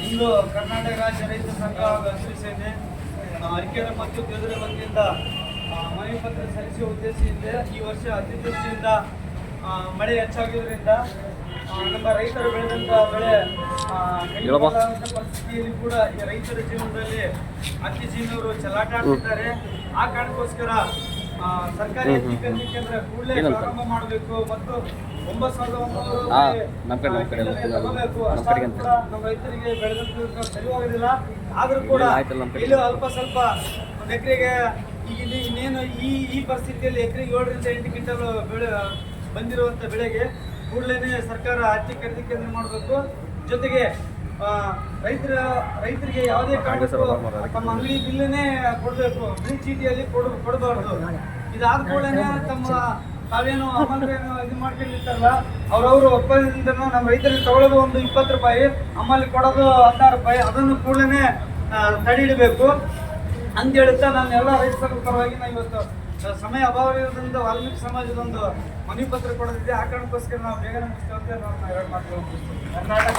ಇಂದು ಕರ್ನಾಟಕ ರಾಜ್ಯ ರೈತ ಸಂಘ ಹಾಗೂ ಹಸಿರು ಸೇನೆ ಅರಕೆರೆ ಮತ್ತು ಕೆದುರೆ ವತಿಯಿಂದ ಮನವಿ ಪತ್ರ ಸಲ್ಲಿಸುವ ಉದ್ದೇಶದಿಂದ ಈ ವರ್ಷ ಅತಿವೃಷ್ಟಿಯಿಂದ ಮಳೆ ಹೆಚ್ಚಾಗಿದ್ದರಿಂದ ನಮ್ಮ ರೈತರು ಬೆಳೆದಂಥ ಬೆಳೆ ಪರಿಸ್ಥಿತಿಯಲ್ಲಿ ಕೂಡ ಈ ರೈತರ ಜೀವನದಲ್ಲಿ ಅತಿ ಜೀವನವರು ಚೆಲ್ಲಾಟ ಆಡ್ತಿದ್ದಾರೆ. ಆ ಕಾರಣಕ್ಕೋಸ್ಕರ ಸರ್ಕಾರಿ ಹತ್ತಿ ಖರೀದಿ ಕೇಂದ್ರ ಕೂಡಲೇ ಪ್ರಾರಂಭ ಮಾಡಬೇಕು ಮತ್ತು 9,900 ತಗೋಬೇಕು. ಅಷ್ಟಾದ್ರೂ ಕೂಡ ನಮ್ಮ ರೈತರಿಗೆ ಬೆಳೆದಂತ ಸರಿ ಹೋಗೋದಿಲ್ಲ. ಆದರೂ ಕೂಡ ಇಲ್ಲಿ ಅಲ್ಪ ಸ್ವಲ್ಪ ಒಂದು ಎಕರೆಗೆ ಈಗ ಇನ್ನೇನು ಈ ಪರಿಸ್ಥಿತಿಯಲ್ಲಿ ಎಕರೆಗೆ 7 ರಿಂದ 8 ಕ್ವಿಂಟಲ್ ಬೆಳೆ ಬಂದಿರುವಂಥ ಬೆಳೆಗೆ ಕೂಡಲೇ ಸರ್ಕಾರ ಹತ್ತಿ ಖರೀದಿ ಕೇಂದ್ರ ಮಾಡಬೇಕು. ಜೊತೆಗೆ ರೈತರಿಗೆ ಯಾವುದೇ ಕಾರಣಕ್ಕೂ ತಮ್ಮ ಅಂಗಡಿ ಬಿಲ್ಲನ್ನೇ ಕೊಡಬೇಕು, ಬಿಲ್ ಚೀಟಿಯಲ್ಲಿ ಕೊಡಬಾರ್ದು. ಇದಾದ ಕೂಡಲೇ ತಮ್ಮ ತಾವೇನು ಅಮಲ್ರೇನು ಇದು ಮಾಡ್ಕೊಂಡಿರ್ತಾರಲ್ಲ ಅವ್ರವ್ರ ಒಪ್ಪಂದದಿಂದ ನಮ್ಮ ರೈತರಿಗೆ ತಗೊಳ್ಳೋದು ಒಂದು 20 ರೂಪಾಯಿ, ಅಮ್ಮಲ್ಲಿ ಕೊಡೋದು 16 ರೂಪಾಯಿ, ಅದನ್ನು ಕೂಡಲೇ ತಡೆ ಹಿಡಬೇಕು ಅಂತ ಹೇಳುತ್ತಾ ನಾನು ಎಲ್ಲ ರೈತ ಸಂಘದ ಪರವಾಗಿ ನಾವು ಇವತ್ತು ಸಮಯ ಅಭಾವ ಇರೋದ್ರಿಂದ ವಾಲ್ಮೀಕಿ ಸಮಾಜದ ಒಂದು ಮನವಿ ಪತ್ರ ಕೊಡೋದಿದೆ. ಆ ಕಾರಣಕ್ಕೋಸ್ಕರ ನಾವು ಬೇಗನೆ ಮುಗಿಸ್ತೇವೆ ಅಂತ ನಾವು ಎರಡು ಮಾತು ಕರ್ನಾಟಕ